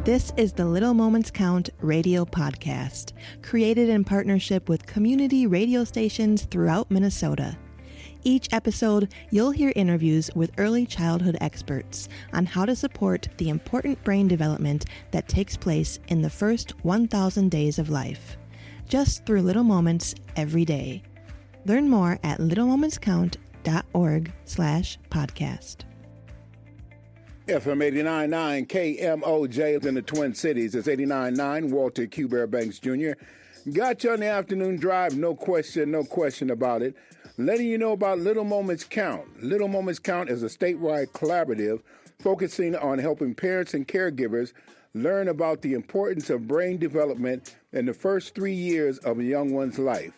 This is the Little Moments Count radio podcast, created in partnership with community radio stations throughout Minnesota. Each episode, you'll hear interviews with early childhood experts on how to support the important brain development that takes place in the first 1,000 days of life, just through little moments every day. Learn more at littlemomentscount.org/podcast. FM 89.9 KMOJ in the Twin Cities. It's 89.9 Walter Q. Bear Banks Jr. Got you on the afternoon drive, no question about it. Letting you know about Little Moments Count. Little Moments Count is a statewide collaborative focusing on helping parents and caregivers learn about the importance of brain development in the first 3 years of a young one's life.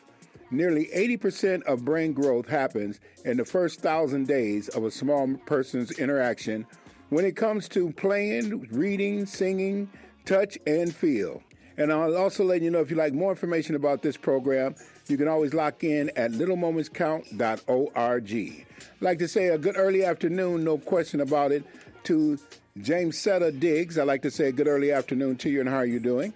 Nearly 80% of brain growth happens in the first 1,000 days of a small person's interaction when it comes to playing, reading, singing, touch, and feel. And I'll also let you know if you'd like more information about this program, you can always lock in at littlemomentscount.org. I'd like to say a good early afternoon, no question about it, to James Setta Diggs. I'd like to say a good early afternoon to you, and how are you doing?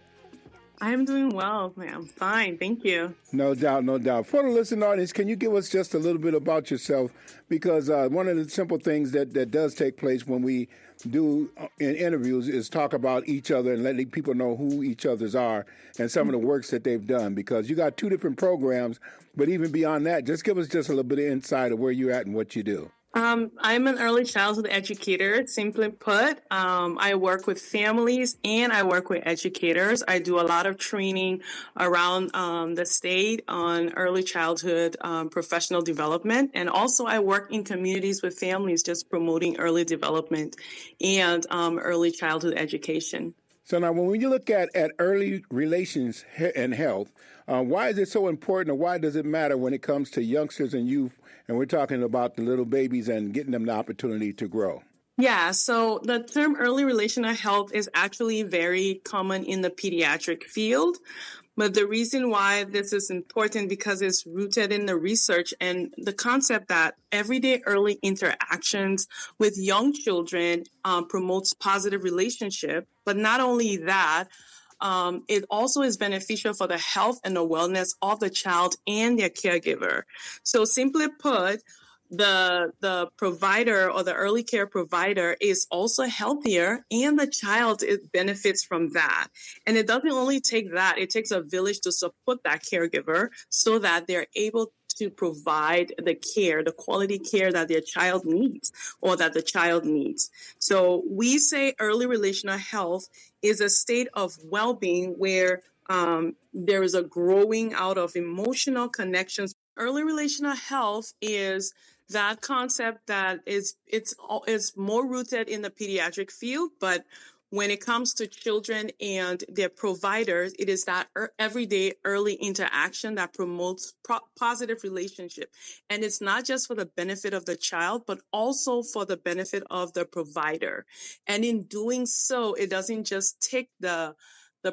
I'm doing well. I'm fine. Thank you. No doubt, no doubt. For the listening audience, can you give us just a little bit about yourself? Because one of the simple things that does take place when we do in interviews is talk about each other and letting people know who each others are and some of the works that they've done. Because you got two different programs, but even beyond that, just give us just a little bit of insight of where you're at and what you do. I'm an early childhood educator. Simply put, I work with families and I work with educators. I do a lot of training around the state on early childhood professional development. And also I work in communities with families just promoting early development and early childhood education. So now when you look at early relations and health, why is it so important, or why does it matter when it comes to youngsters and youth? And we're talking about the little babies and getting them the opportunity to grow. Yeah, so the term early relational health is actually very common in the pediatric field. But the reason why this is important because it's rooted in the research and the concept that everyday early interactions with young children promotes positive relationship. But not only that, it also is beneficial for the health and the wellness of the child and their caregiver. So simply put, the provider or the early care provider is also healthier and the child benefits from that. And it doesn't only take that, it takes a village to support that caregiver so that they're able to provide the care, the quality care that their child needs or that the child needs. So we say early relational health is a state of well-being where there is a growing out of emotional connections. Early relational health is that concept that it's more rooted in the pediatric field, but when it comes to children and their providers, it is that everyday early interaction that promotes positive relationship. And it's not just for the benefit of the child, but also for the benefit of the provider. And in doing so, it doesn't just take the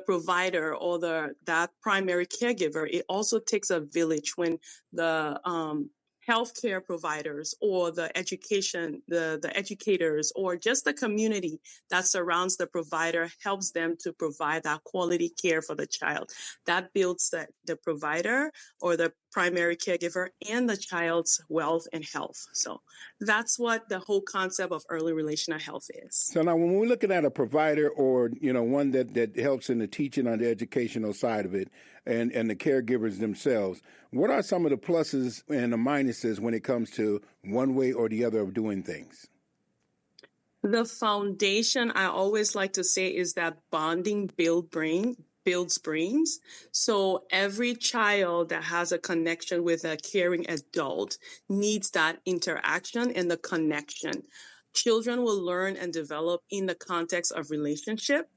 provider or that primary caregiver. It also takes a village when the healthcare providers or the educators or just the community that surrounds the provider helps them to provide that quality care for the child. That builds the provider or the primary caregiver and the child's wealth and health. So that's what the whole concept of early relational health is. So now when we're looking at a provider or, one that helps in the teaching on the educational side of it and the caregivers themselves, what are some of the pluses and the minuses when it comes to one way or the other of doing things? The foundation, I always like to say, is that bonding builds brains. So every child that has a connection with a caring adult needs that interaction and the connection. Children will learn and develop in the context of relationship.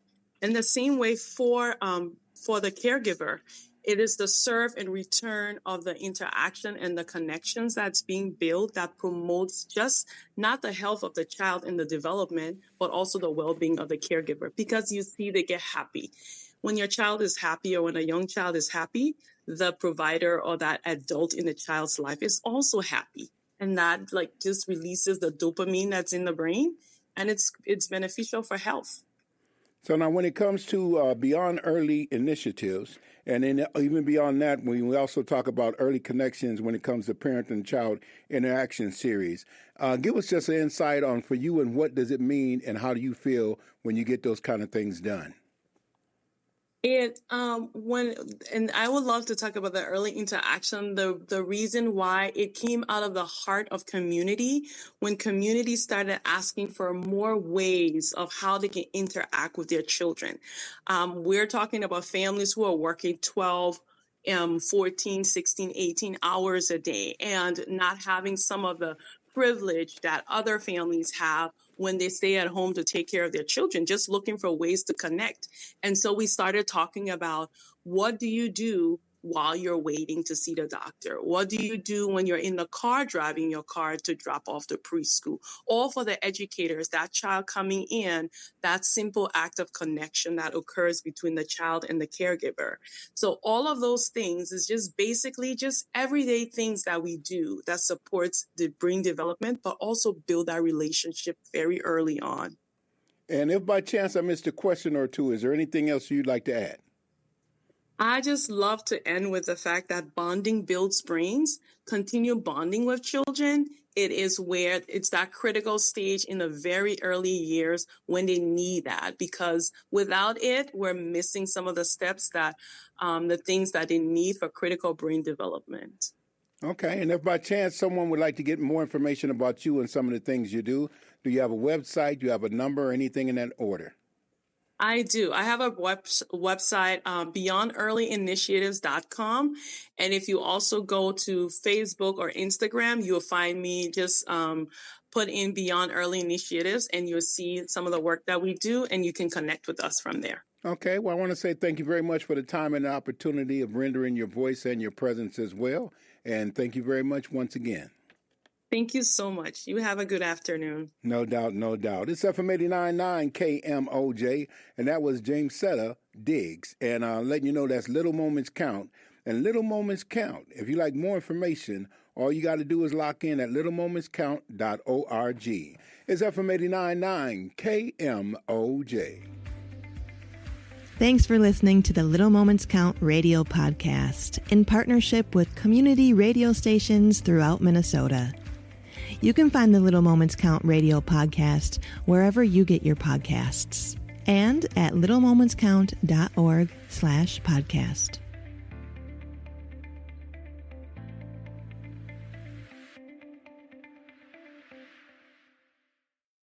And the same way for the caregiver, it is the serve and return of the interaction and the connections that's being built that promotes just not the health of the child and the development, but also the well-being of the caregiver, because you see they get happy. When your child is happy or when a young child is happy, the provider or that adult in the child's life is also happy. And that just releases the dopamine that's in the brain, and it's beneficial for health. So now when it comes to beyond early initiatives, and then even beyond that, we also talk about early connections when it comes to parent and child interaction series. Give us just an insight on for you and what does it mean and how do you feel when you get those kind of things done? And I would love to talk about the early interaction, the reason why it came out of the heart of community, when community started asking for more ways of how they can interact with their children. We're talking about families who are working 12, 14, 16, 18 hours a day and not having some of the privilege that other families have when they stay at home to take care of their children, just looking for ways to connect. And so we started talking about, what do you do while you're waiting to see the doctor? What do you do when you're in the car driving your car to drop off to preschool? Or for the educators, that child coming in, that simple act of connection that occurs between the child and the caregiver. So all of those things is just basically just everyday things that we do that supports the brain development, but also build that relationship very early on. And if by chance I missed a question or two, is there anything else you'd like to add? I just love to end with the fact that bonding builds brains. Continue bonding with children. It is where it's that critical stage in the very early years when they need that, because without it, we're missing some of the steps that the things that they need for critical brain development. Okay. And if by chance someone would like to get more information about you and some of the things you do you have a website? Do you have a number or anything in that order? I do. I have a website, beyondearlyinitiatives.com. And if you also go to Facebook or Instagram, you'll find me. Just put in Beyond Early Initiatives and you'll see some of the work that we do, and you can connect with us from there. Okay. Well, I want to say thank you very much for the time and the opportunity of rendering your voice and your presence as well. And thank you very much once again. Thank you so much. You have a good afternoon. No doubt, no doubt. It's FM 89.9 KMOJ, and that was James Setta Diggs. And letting you know that's Little Moments Count. And Little Moments Count. If you like more information, all you got to do is lock in at littlemomentscount.org. It's FM 89.9 KMOJ. Thanks for listening to the Little Moments Count radio podcast in partnership with community radio stations throughout Minnesota. You can find the Little Moments Count radio podcast wherever you get your podcasts and at littlemomentscount.org/podcast.